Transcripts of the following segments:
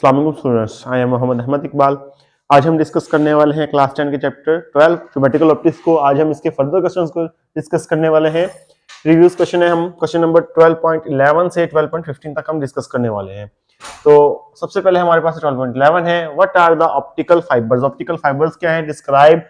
अस्सलाम वालेकुम students, I am Mohammad Ahmed Iqbal. आज हम डिस्कस करने वाले हैं क्लास 10 के चैप्टर 12 ज्योमेट्रिकल ऑप्टिक्स को। आज हम इसके फर्दर क्वेश्चंस को डिस्कस करने वाले हैं। रिव्यूज क्वेश्चन है, हम क्वेश्चन नंबर 12.11 से 12.15 तक हम डिस्कस करने वाले हैं। तो सबसे पहले हमारे पास 12.11 है, what are the optical fibres. Optical fibres क्या है? Describe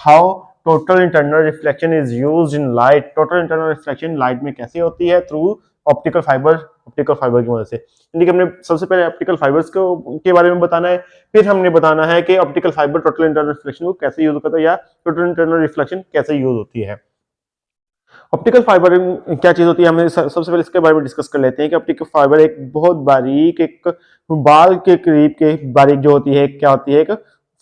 how total internal reflection is used in light. Total internal reflection light में कैसे होती है? थ्रू ऑप्टिकल फाइबर की मदद से। यानी कि हमने सबसे पहले ऑप्टिकल फाइबर्स के बारे में बताना है, फिर हमने बताना है कि optical fibre total internal reflection को कैसे यूज करता है या टोटल इंटरनल रिफ्लेक्शन कैसे यूज होती है। ऑप्टिकल फाइबर क्या चीज होती है, हमें सबसे पहले इसके बारे में डिस्कस कर लेते हैं कि ऑप्टिकल फाइबर एक बहुत बारीक, एक बाल के करीब के बारीक जो होती है, क्या होती है, एक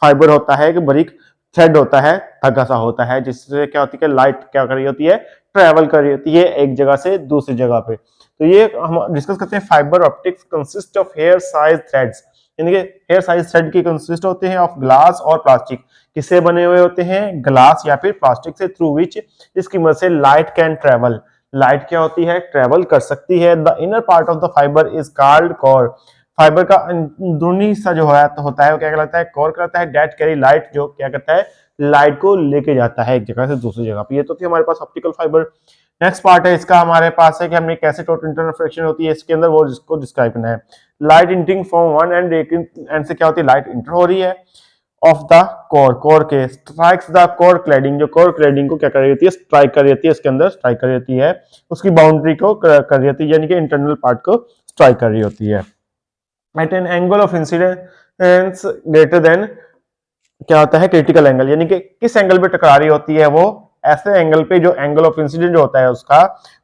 फाइबर होता है, एक बारीक थ्रेड होता है, धागा सा होता है, जिससे क्या होती है, लाइट क्या कर रही होती है, ट्रेवल कर रही होती है एक जगह से दूसरी जगह पे। तो ये हम डिस्कस करते हैं। Fibre optics consist of hair size threads, यानी कि हेयर साइज थ्रेड की कंसिस्ट होते हैं ऑफ ग्लास और प्लास्टिक। किससे बने हुए होते हैं? ग्लास या फिर प्लास्टिक से, थ्रू विच, जिसकी मदद से लाइट कैन ट्रेवल। लाइट क्या होती है? ट्रेवल कर सकती है। The inner part of the fibre is called core. Fibre का अंदरूनी हिस्सा जो होता है वो क्या कहलाता है? कोर कहलाता है। डेट कैरी लाइट, जो क्या करता है, लाइट को लेके जाता है एक जगह से दूसरी जगह पे। ये तो थी हमारे पास ऑप्टिकल फाइबर। नेक्स्ट पार्ट है इसका हमारे पास है कि हमने कैसे टोटल इंटरनल रिफ्लेक्शन होती है इसके अंदर, वो जिसको डिस्क्राइब करना है। Light entering from one end, एक एंड से क्या होती है, लाइट इंटर हो रही है ऑफ द कोर के, स्ट्राइक्स द कोर क्लैडिंग, जो कोर क्लैडिंग को क्या कर रही होती है, स्ट्राइक कर रही होती है, इसके अंदर स्ट्राइक कर रही होती है, उसकी बाउंड्री को कर रही होती है, यानी कि इंटरनल पार्ट को स्ट्राइक कर रही होती है। At an angle of incidence greater than, क्या होता है, क्रिटिकल एंगल, यानी कि किस एंगल पे टकरा रही होती है, वो ऐसे एंगल पे जो एंगल ऑफ इंसिडेंट जो होता है उसका,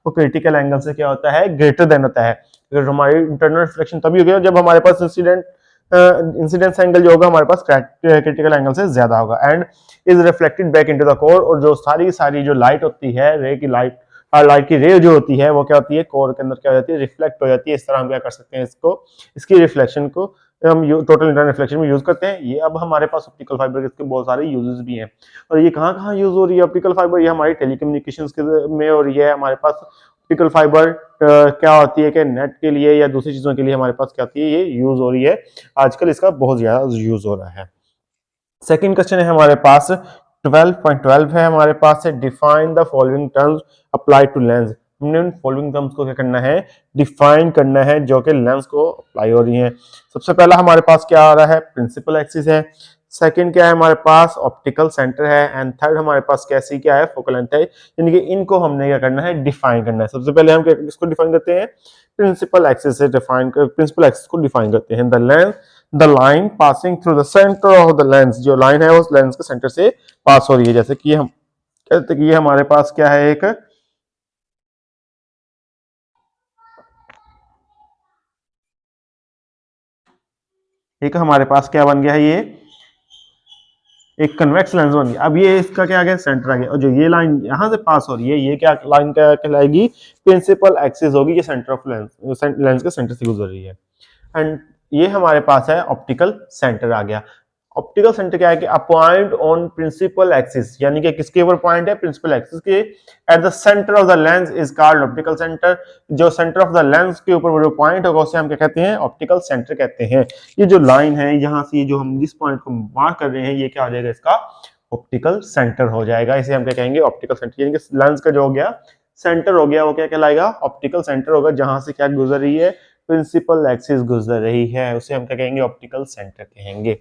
वो क्रिटिकल एंगल से क्या होता है, ग्रेटर देन होता है। अगर हमारी इंटरनल रिफ्लेक्शन तभी होगी जब हमारे पास इंसिडेंस एंगल जो होगा हमारे पास क्रिटिकल एंगल से ज्यादा होगा। And is reflected back into the core, और जो सारी जो लाइट होती है, लाइट की रे जो होती है, वो क्या होती है, कोर के अंदर क्या हो जाती है, रिफ्लेक्ट हो जाती है। इस तरह हम क्या कर सकते हैं, इसकी रिफ्लेक्शन को हम टोटल इंटरनल रिफ्लेक्शन में यूज करते हैं। ये अब हमारे पास ऑप्टिकल फाइबर के बहुत सारे यूजेस भी हैं। और ये कहाँ कहाँ यूज हो रही है ऑप्टिकल फाइबर? ये हमारी टेलीकम्युनिकेशंस के में हो रही है। हमारे पास ऑप्टिकल फाइबर क्या होती है कि नेट के लिए या दूसरी चीजों के लिए हमारे पास क्या होती है, ये यूज हो रही है। आजकल इसका बहुत ज्यादा यूज हो रहा है। सेकेंड क्वेश्चन है हमारे पास 12.12 है हमारे पास है, define the following terms apply to lens. हमने उन फॉलोइंग टर्म्स को क्या करना है, डिफाइन करना है, जो कि लेंस को अप्लाई हो रही हैं। सबसे पहला हमारे पास क्या आ रहा है, प्रिंसिपल एक्सिस है। सेकंड क्या है हमारे पास, ऑप्टिकल सेंटर है। एंड थर्ड हमारे पास कैसी क्या है, फोकल लेंथ है। यानी कि इनको हमने क्या करना है, डिफाइन करना है। सबसे पहले हम किसको डिफाइन करते हैं, प्रिंसिपल एक्सिस से प्रिंसिपल एक्सिस को डिफाइन करते हैं। The line passing through the centre of the lens, जो लाइन है उस लेंस के सेंटर से पास हो रही है। जैसे कि हम कहते हैं कि ये हमारे पास क्या है, एक हमारे पास क्या बन गया है, ये एक कन्वेक्स लेंस बन गया। अब ये इसका क्या आ गया, सेंटर आ गया। और जो ये लाइन यहां से पास हो रही है, ये क्या लाइन क्या कहलाएगी, प्रिंसिपल एक्सिस होगी। ये सेंटर ऑफ लेंस के सेंटर से गुजर रही है। एंड ये हमारे पास है ऑप्टिकल सेंटर आ गया। ऑप्टिकल सेंटर क्या है कि a point on principal axis, यानी कि किसके ऊपर पॉइंट है, प्रिंसिपल एक्सिस के। At the centre of the lens is called optical centre. जो सेंटर ऑफ द लेंस के ऊपर जो पॉइंट होगा उसे हम क्या कहते हैं, ऑप्टिकल सेंटर कहते हैं। ये जो लाइन है यहाँ से, ये जो हम जिस पॉइंट को मार्क कर रहे हैं, ये क्या हो जाएगा, इसका ऑप्टिकल सेंटर हो जाएगा। इसे हम क्या कहेंगे, ऑप्टिकल सेंटर। यानी कि लेंस का जो हो गया सेंटर हो गया, वो क्या कहलाएगा, ऑप्टिकल सेंटर होगा। जहां से क्या गुजर रही है, प्रिंसिपल एक्सिस गुजर रही है, उसे हम क्या कहेंगे, ऑप्टिकल सेंटर कहेंगे।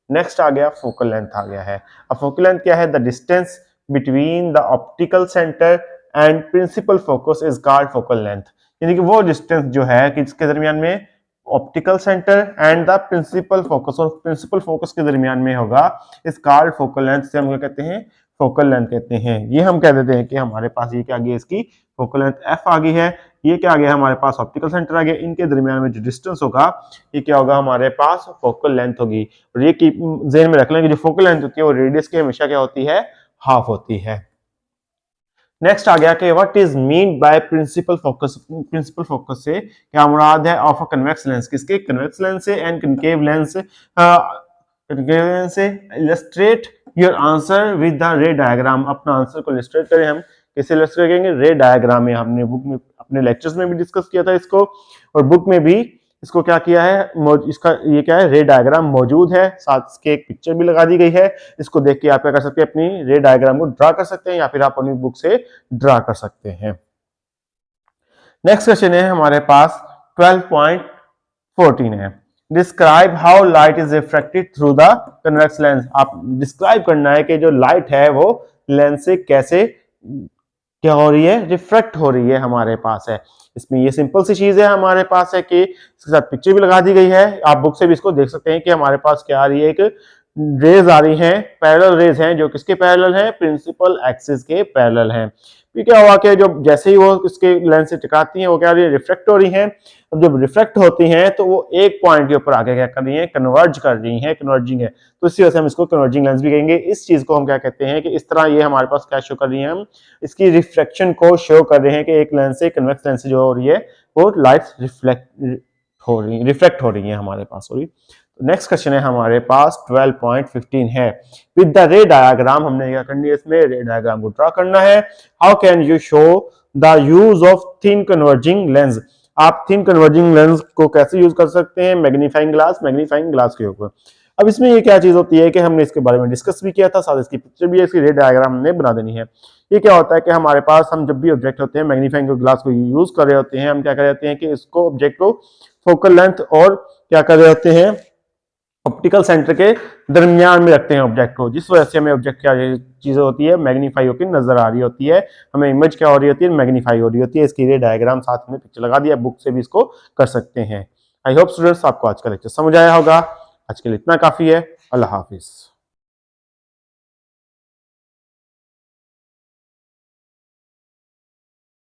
नेक्स्ट आ गया फोकल लेंथ आ गया है। अब फोकल लेंथ क्या है, the distance between the optical centre and principal focus is called focal length. यानी कि वो डिस्टेंस जो है कि इसके दरमियान में optical centre and the principal focus, और प्रिंसिपल फोकस के दरमियान में होगा, इस कॉल्ड फोकल लेंथ। से हम क्या कहते हैं, फोकल लेंथ कहते हैं। ये हम कह देते हैं कि हमारे पास ये क्या आ गई, इसकी फोकल लेंथ एफ आ गई है। ये क्या आ गया, हमारे पास ऑप्टिकल सेंटर आ गया। इनके दरमियान में जो डिस्टेंस होगा, ये क्या होगा, हमारे पास फोकल लेंथ होगी। और ये ज़हन में रख लें कि जो फोकल लेंथ होती है वो रेडियस की हमेशा क्या होती है, हाफ होती है। नेक्स्ट आ गया कि what is mean by principal focus. Principal focus से क्या मुराद है, ऑफ अ कन्वेक्स लेंस, किसके, कन्वेक्स लेंस से। एंड कनकेव लेंस से। Illustrate your answer with the ray diagram. अपना आंसर को इलस्ट्रेट करें, हम कैसे इलस्ट्रेट करेंगे, रे डायग्राम में। हमने बुक में अपने लेक्चर्स में भी डिस्कस किया था इसको, और बुक में भी इसको क्या किया है, इसका ये क्या है, रे डायग्राम मौजूद है, साथ इसके एक पिक्चर भी लगा दी गई है। इसको देख के आप क्या कर सकते हैं, अपनी रे डायग्राम को ड्रा कर सकते हैं या फिर आप अपनी बुक से ड्रा कर सकते हैं। नेक्स्ट क्वेश्चन है हमारे पास 12.14 है, describe how light is refracted through the convex lens. आप डिस्क्राइब करना है कि जो लाइट है वो लेंस से कैसे क्या हो रही है, रिफ्रेक्ट हो रही है हमारे पास है। इसमें ये सिंपल सी चीज है हमारे पास है कि इसके साथ पिक्चर भी लगा दी गई है, आप बुक से भी इसको देख सकते हैं कि हमारे पास क्या आ रही है, एक रेज आ रही हैं, पैरेलल रेज हैं, जो किसके पैरेलल हैं, प्रिंसिपल एक्सिस के पैरेलल हैं। फिर क्या हुआ कि जो जैसे ही वो इसके लेंस से टकराती हैं वो क्या हो रही है, रिफ्लेक्ट हो रही हैं। अब जब रिफ्लेक्ट होती हैं तो वो एक पॉइंट के ऊपर आके क्या कर रही हैं, कन्वर्ज कर रही हैं, कन्वर्जिंग है, तो इसी वजह से हम इसको कन्वर्जिंग लेंस भी कहेंगे। इस चीज को हम क्या कहते हैं कि इस तरह ये हमारे पास क्या शो कर रही है, हम इसकी रिफ्लेक्शन को शो कर रहे हैं कि एक लेंस से, कन्वेक्स लेंस से जो हो रही है वो लाइट रिफ्लेक्ट हो रही है हमारे पास। सॉरी, नेक्स्ट क्वेश्चन है हमारे पास 12.15 है, विद द रे डायग्राम। हमने क्या करनी है, इसमें रे डायग्राम को ड्रा करना है। How can you show the use of thin converging lens. आप थिन कन्वर्जिंग लेंस को कैसे यूज कर सकते हैं, मैग्नीफाइंग ग्लास के ऊपर। अब इसमें ये क्या चीज होती है कि हमने इसके बारे में डिस्कस भी किया था, साथ इसकी पिक्चर भी है, इसकी रे डायग्राम हमने बना देनी है। ये क्या होता है कि हमारे पास हम जब भी ऑब्जेक्ट होते हैं, मैग्नीफाइंग ग्लास को यूज कर रहे होते हैं, हम क्या कर रहे होते हैं कि इसको ऑब्जेक्ट को फोकल लेंथ और क्या कर रहे होते हैं, ऑप्टिकल सेंटर के दरमियान में रखते हैं ऑब्जेक्ट को, जिस वजह से हमें ऑब्जेक्ट क्या चीजें होती है, मैग्नीफाई होकर नजर आ रही होती है, हमें इमेज क्या हो रही होती है, मैग्नीफाई हो रही होती है। इसके लिए डायग्राम साथ में पिक्चर लगा दिया, बुक से भी इसको कर सकते हैं। आई होप स्टूडेंट्स आपको आज का लेक्चर समझ आया होगा। आज के लिए इतना काफी है। अल्लाह हाफिज।